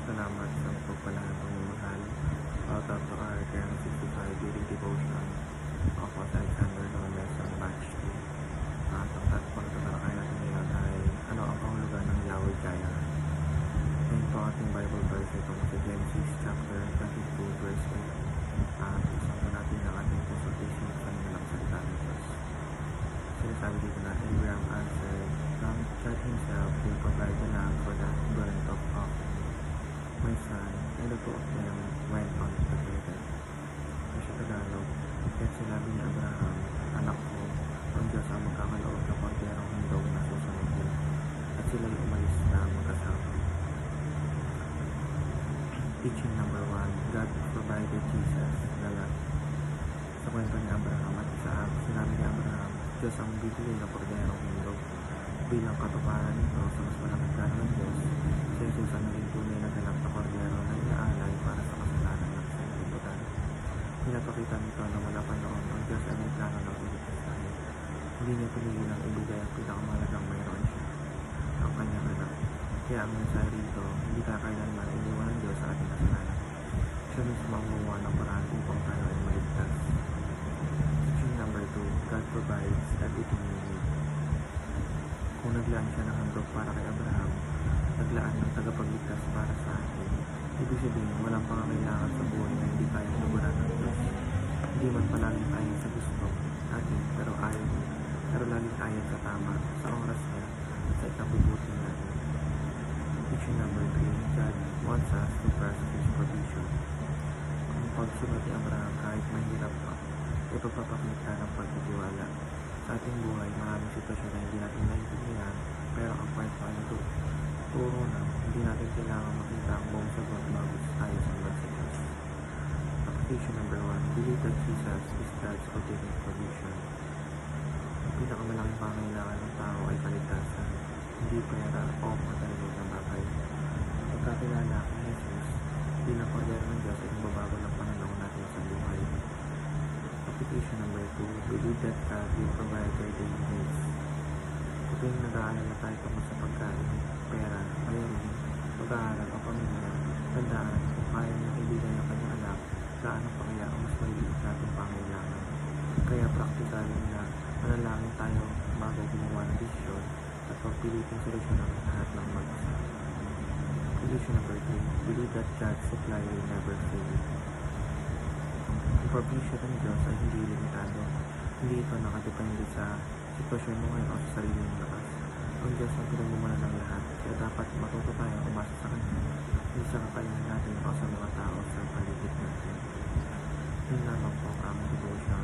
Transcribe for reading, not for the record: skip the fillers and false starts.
salamat sa pagpalaan ng mahal. Out of our current 65 daily devotion of Alexander Gomez on batch 2. At ang pagtatalakay natin ngayon ay ano ang kahulugan ng Yahweh Kaya. Ngayon po ating Bible verse ay tungkol sa Genesis chapter 22 verse 8. At isang po natin ang ating consultation sa mga salita ng Diyos. Sinasabi dito na Abraham answered, God himself will provide the land for that burnt of offering. My son, and the two of them went on together. Sa Tagalog, kaya sinabi ni Abraham, anak ko, ang Diyos ang magkakaloob na korderong handog na susunod, at sila'y umalis na magkasama. Teaching number 1, God provided Jesus, the Lamb. Sa kwento ni Abraham at Isaac, sinabi ni Abraham, Diyos ang bibili ng korderong handog. Bilang katuparan nito sa mas malaking plano ng Diyos, si Jesus ang naging tunay na ganap na kordero na inaalay para sa kasalanan ng sanlibutan. Pinapakita nito na mula pa noon ang Diyos ay may plano ng iligtas tayo. Hindi niya pinili ng ibigay ang pinakamalagang mayroon siya, ang kanyang anak. Kaya ang mensahe rito, hindi kakailanman iniwan ng Diyos sa ating kasalanan. Siya mismo ang gumawa ng paraan upang tayo ay maligtas. Section number 2, God provides everything we need. Kung naglaan siya ng handog para kay Abraham, naglaan ng tagapagligtas para sa atin. Ibig sabihin, walang pangangailangan sa buhay na hindi kayang tugunan ng Diyos. Hindi man palaging ayon sa gusto natin, pero laging ayon sa tama, sa oras niya, sa ikabubuti natin. Section number 3, God wants us to trust His provision. Kung pagsunod ni Abraham kahit mahirap pa, ay pagpapakita ng pagtitiwala. Sa ating buhay, maraming sitwasyon na hindi natin naiintindihan, pero ang point pa nito, turo na hindi natin kailangan makita ang buong sagot bago tayo sunod sa Diyos. Application number 1, believe that Jesus is God's ultimate provision. Ang pinakamalaking pangailangan ng tao ay kaligtasan, hindi pera o matalinig na bagay. Ang pagkakilala kay Jesus bilang kordero ng Diyos ay magbabago ng pananaw natin sa buhay. Application number 2, believe that God will provide your daily needs. Kapag nag-aalala tayo tungkol sa pagkain, pera, bayarin, pag-aaral o pamilya, tandaan kung kaya niyang ibigay ang kanyang anak, gaano pa kaya ang mas maliit natin pangailangan. Kaya praktikalin na manalangin tayo bago gumawa ng desisyon at pagpiliting solusyon ang lahat ng mag-isa. Application number 3, believe that God's supply will never fail. Ang provision ng Diyos ay hindi limitado. Hindi ito nakadepende sa sitwasyon mo ngayon o sa sarili mong lakas. Ang Diyos ang pinagmumulan ng lahat, kaya dapat matuto tayo umasa sa Kanya, hindi sa kakayahan natin o sa mga tao sa paligid natin. Yun lamang po ang devotion